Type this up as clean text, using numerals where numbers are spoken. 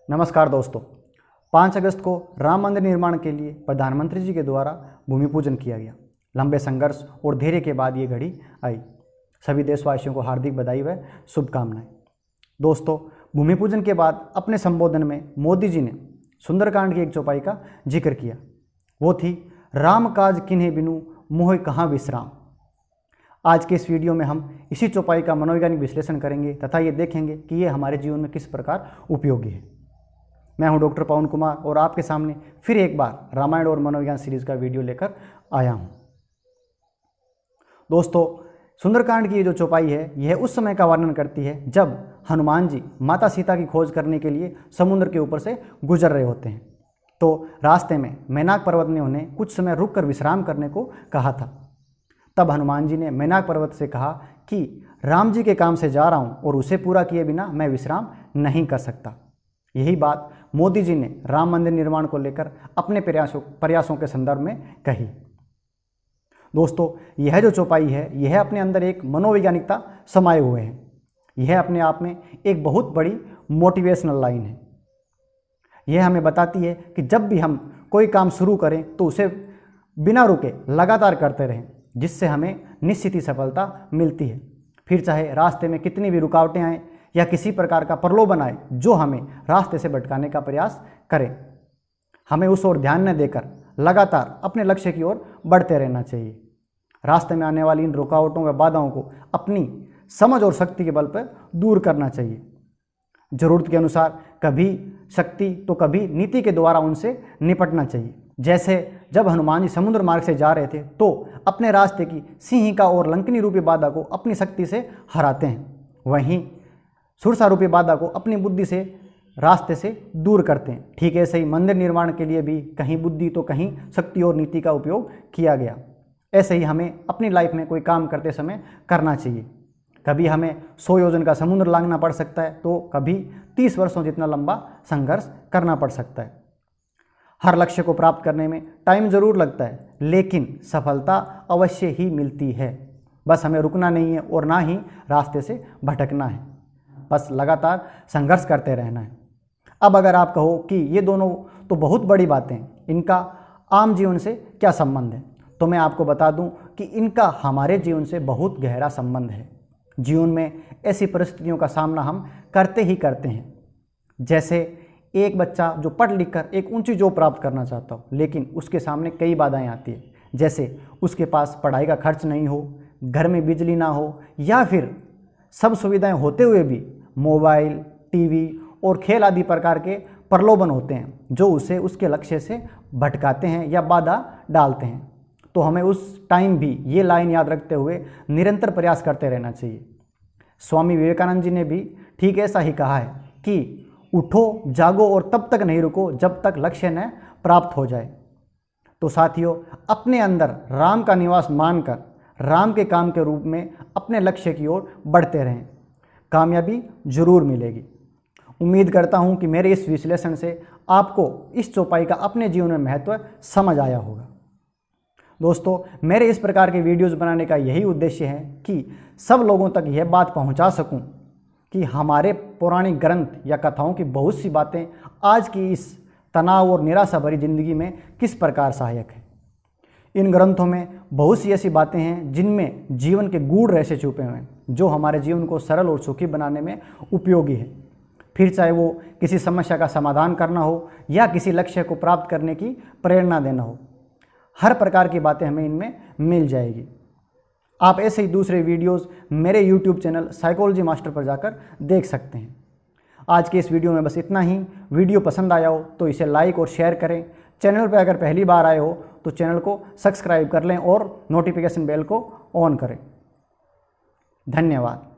नमस्कार दोस्तों। 5 अगस्त को राम मंदिर निर्माण के लिए प्रधानमंत्री जी के द्वारा भूमि पूजन किया गया। लंबे संघर्ष और धैर्य के बाद ये घड़ी आई। सभी देशवासियों को हार्दिक बधाई व शुभकामनाएं। दोस्तों, भूमि पूजन के बाद अपने संबोधन में मोदी जी ने सुंदरकांड की एक चौपाई का जिक्र किया। वो थी, राम काज किन्हें बिनु मोह कहाँ विश्राम। आज के इस वीडियो में हम इसी चौपाई का मनोवैज्ञानिक विश्लेषण करेंगे तथा ये देखेंगे कि ये हमारे जीवन में किस प्रकार उपयोगी है। मैं हूं डॉक्टर पवन कुमार और आपके सामने फिर एक बार रामायण और मनोविज्ञान सीरीज का वीडियो लेकर आया हूं। दोस्तों, सुंदरकांड की ये जो चौपाई है यह उस समय का वर्णन करती है जब हनुमान जी माता सीता की खोज करने के लिए समुद्र के ऊपर से गुजर रहे होते हैं। तो रास्ते में मैनाक पर्वत ने उन्हें कुछ समय रुक कर विश्राम करने को कहा था। तब हनुमान जी ने मैनाक पर्वत से कहा कि राम जी के काम से जा रहा हूं और उसे पूरा किए बिना मैं विश्राम नहीं कर सकता। यही बात मोदी जी ने राम मंदिर निर्माण को लेकर अपने प्रयासों के संदर्भ में कही। दोस्तों, यह जो चौपाई है यह अपने अंदर एक मनोवैज्ञानिकता समाये हुए है। यह अपने आप में एक बहुत बड़ी मोटिवेशनल लाइन है। यह हमें बताती है कि जब भी हम कोई काम शुरू करें तो उसे बिना रुके लगातार करते रहें, जिससे हमें निश्चित ही सफलता मिलती है। फिर चाहे रास्ते में कितनी भी रुकावटें आएँ या किसी प्रकार का प्रलोभन आए जो हमें रास्ते से भटकाने का प्रयास करे, हमें उस ओर ध्यान न देकर लगातार अपने लक्ष्य की ओर बढ़ते रहना चाहिए। रास्ते में आने वाली इन रुकावटों व बाधाओं को अपनी समझ और शक्ति के बल पर दूर करना चाहिए। जरूरत के अनुसार कभी शक्ति तो कभी नीति के द्वारा उनसे निपटना चाहिए। जैसे जब हनुमान जी समुद्र मार्ग से जा रहे थे तो अपने रास्ते की सिंहिका और लंकिनी रूपी बाधा को अपनी शक्ति से हराते हैं, वहीं सुरसा रूपी बाधा को अपनी बुद्धि से रास्ते से दूर करते हैं। ठीक ऐसे ही मंदिर निर्माण के लिए भी कहीं बुद्धि तो कहीं शक्ति और नीति का उपयोग किया गया। ऐसे ही हमें अपनी लाइफ में कोई काम करते समय करना चाहिए। कभी हमें 100 योजन का समुद्र लांघना पड़ सकता है तो कभी 30 वर्षों जितना लंबा संघर्ष करना पड़ सकता है। हर लक्ष्य को प्राप्त करने में टाइम जरूर लगता है, लेकिन सफलता अवश्य ही मिलती है। बस हमें रुकना नहीं है और ना ही रास्ते से भटकना है, बस लगातार संघर्ष करते रहना है। अब अगर आप कहो कि ये दोनों तो बहुत बड़ी बातें हैं, इनका आम जीवन से क्या संबंध है, तो मैं आपको बता दूं कि इनका हमारे जीवन से बहुत गहरा संबंध है। जीवन में ऐसी परिस्थितियों का सामना हम करते ही करते हैं। जैसे एक बच्चा जो पढ़ लिख कर एक ऊंची जॉब प्राप्त करना चाहता हो, लेकिन उसके सामने कई बाधाएं आती है। जैसे उसके पास पढ़ाई का खर्च नहीं हो, घर में बिजली ना हो, या फिर सब सुविधाएं होते हुए भी मोबाइल, टीवी और खेल आदि प्रकार के प्रलोभन होते हैं जो उसे उसके लक्ष्य से भटकाते हैं या बाधा डालते हैं। तो हमें उस टाइम भी ये लाइन याद रखते हुए निरंतर प्रयास करते रहना चाहिए। स्वामी विवेकानंद जी ने भी ठीक ऐसा ही कहा है कि उठो, जागो और तब तक नहीं रुको जब तक लक्ष्य न प्राप्त हो जाए। तो साथियों, अपने अंदर राम का निवास मानकर राम के काम के रूप में अपने लक्ष्य की ओर बढ़ते रहें, कामयाबी जरूर मिलेगी। उम्मीद करता हूं कि मेरे इस विश्लेषण से आपको इस चौपाई का अपने जीवन में महत्व समझ आया होगा। दोस्तों, मेरे इस प्रकार के वीडियोस बनाने का यही उद्देश्य है कि सब लोगों तक यह बात पहुंचा सकूं कि हमारे पौराणिक ग्रंथ या कथाओं की बहुत सी बातें आज की इस तनाव और निराशा भरी जिंदगी में किस प्रकार सहायक है। इन ग्रंथों में बहुत सी ऐसी बातें हैं जिनमें जीवन के गूढ़ रहस्य छुपे हुए हैं जो हमारे जीवन को सरल और सुखी बनाने में उपयोगी है। फिर चाहे वो किसी समस्या का समाधान करना हो या किसी लक्ष्य को प्राप्त करने की प्रेरणा देना हो, हर प्रकार की बातें हमें इनमें मिल जाएगी। आप ऐसे ही दूसरे वीडियोस मेरे YouTube चैनल साइकोलॉजी मास्टर पर जाकर देख सकते हैं। आज के इस वीडियो में बस इतना ही। वीडियो पसंद आया हो तो इसे लाइक और शेयर करें। चैनल पर अगर पहली बार आए हो तो चैनल को सब्सक्राइब कर लें और नोटिफिकेशन बेल को ऑन करें। धन्यवाद।